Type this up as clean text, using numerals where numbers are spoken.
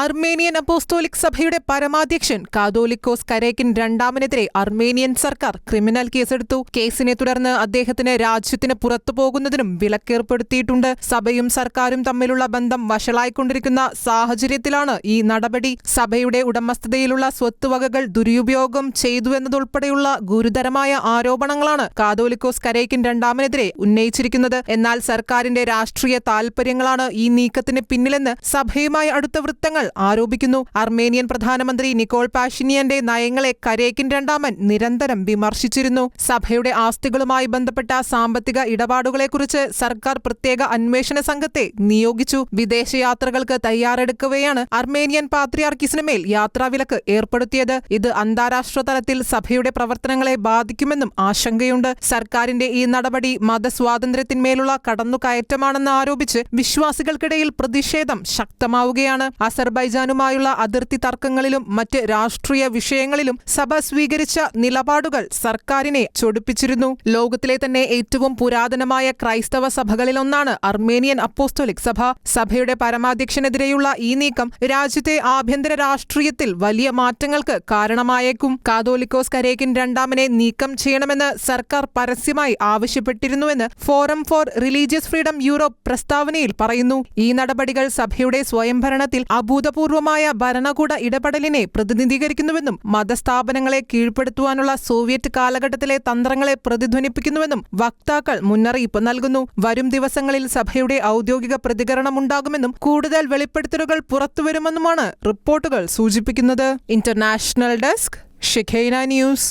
Armenian apostolic സഭയുടെ പരമാധ്യക്ഷൻ Catholicos കരേക്കിൻ രണ്ടാമനെതിരെ Armenian സർക്കാർ criminal കേസെടുത്തു. കേസിനെ തുടർന്ന് അദ്ദേഹത്തിന് രാജ്യത്തിന് പുറത്തു പോകുന്നതിനും വിലക്കേർപ്പെടുത്തിയിട്ടുണ്ട്. സഭയും സർക്കാരും തമ്മിലുള്ള ബന്ധം വഷളായിക്കൊണ്ടിരിക്കുന്ന സാഹചര്യത്തിലാണ് ഈ നടപടി. സഭയുടെ ഉടമസ്ഥതയിലുള്ള സ്വത്തുവകകൾ ദുരുപയോഗം ചെയ്തുവെന്നതുൾപ്പെടെയുള്ള ഗുരുതരമായ ആരോപണങ്ങളാണ് കാതോലിക്കോസ് കരേക്കിൻ രണ്ടാമനെതിരെ ഉന്നയിച്ചിരിക്കുന്നത്. എന്നാൽ സർക്കാരിന്റെ രാഷ്ട്രീയ താൽപര്യങ്ങളാണ് ഈ നീക്കത്തിന് പിന്നിലെന്ന് സഭയുമായി അടുത്ത വൃത്തങ്ങൾ ആരോപിക്കുന്നു. അർമേനിയൻ പ്രധാനമന്ത്രി നിക്കോൾ പാഷിനിയന്റെ നയങ്ങളെ കരേക്കിൻ രണ്ടാമൻ നിരന്തരം വിമർശിച്ചിരുന്നു. സഭയുടെ ആസ്തികളുമായി ബന്ധപ്പെട്ട സാമ്പത്തിക ഇടപാടുകളെക്കുറിച്ച് സർക്കാർ പ്രത്യേക അന്വേഷണ സംഘത്തെ നിയോഗിച്ചു. വിദേശയാത്രകൾക്ക് തയ്യാറെടുക്കവെയാണ് അർമേനിയൻ പാത്രിയാർക്കീസിന് മേൽ യാത്രാവിലക്ക് ഏർപ്പെടുത്തിയത്. ഇത് അന്താരാഷ്ട്ര തലത്തിൽ സഭയുടെ പ്രവർത്തനങ്ങളെ ബാധിക്കുമെന്നും ആശങ്കയുണ്ട്. സർക്കാരിന്റെ ഈ നടപടി മതസ്വാതന്ത്ര്യത്തിന്മേലുള്ള കടന്നുകയറ്റമാണെന്ന് ആരോപിച്ച് വിശ്വാസികൾക്കിടയിൽ പ്രതിഷേധം ശക്തമാവുകയാണ്. അസർബൈജാനുമായുള്ള അതിർത്തി തർക്കങ്ങളിലും മറ്റ് രാഷ്ട്രീയ വിഷയങ്ങളിലും സഭ സ്വീകരിച്ച നിലപാടുകൾ സർക്കാരിനെ ചൊടിപ്പിച്ചിരുന്നു. ലോകത്തിലെ തന്നെ ഏറ്റവും പുരാതനമായ ക്രൈസ്തവ സഭകളിലൊന്നാണ് അർമേനിയൻ അപ്പോസ്തോലിക് സഭ. സഭയുടെ പരമാധ്യക്ഷനെതിരെയുള്ള ഈ നീക്കം രാജ്യത്തെ ആഭ്യന്തര രാഷ്ട്രീയത്തിൽ വലിയ മാറ്റങ്ങൾക്ക് കാരണമായേക്കും. കാതോലിക്കോസ് കരേക്കിൻ രണ്ടാമനെ നീക്കം ചെയ്യണമെന്ന് സർക്കാർ പരസ്യമായി ആവശ്യപ്പെട്ടിരുന്നുവെന്ന് forum for religious freedom Europe പ്രസ്താവനയിൽ പറയുന്നു. ഈ നടപടികൾ സഭയുടെ സ്വയംഭരണത്തിൽ അഭൂതപൂർവമായ ഭരണകൂട ഇടപെടലിനെ പ്രതിനിധീകരിക്കുന്നുവെന്നും മതസ്ഥാപനങ്ങളെ കീഴ്പ്പെടുത്തുവാനുള്ള സോവിയറ്റ് കാലഘട്ടത്തിലെ തന്ത്രങ്ങളെ പ്രതിധ്വനിപ്പിക്കുന്നുവെന്നും വക്താക്കൾ മുന്നറിയിപ്പ് നൽകുന്നു. വരും ദിവസങ്ങളിൽ സഭയുടെ ഔദ്യോഗിക പ്രതികരണമുണ്ടാകുമെന്നും കൂടുതൽ വെളിപ്പെടുത്തലുകൾ പുറത്തുവരുമെന്നുമാണ് റിപ്പോർട്ടുകൾ സൂചിപ്പിക്കുന്നത്. International desk, Shekinah news.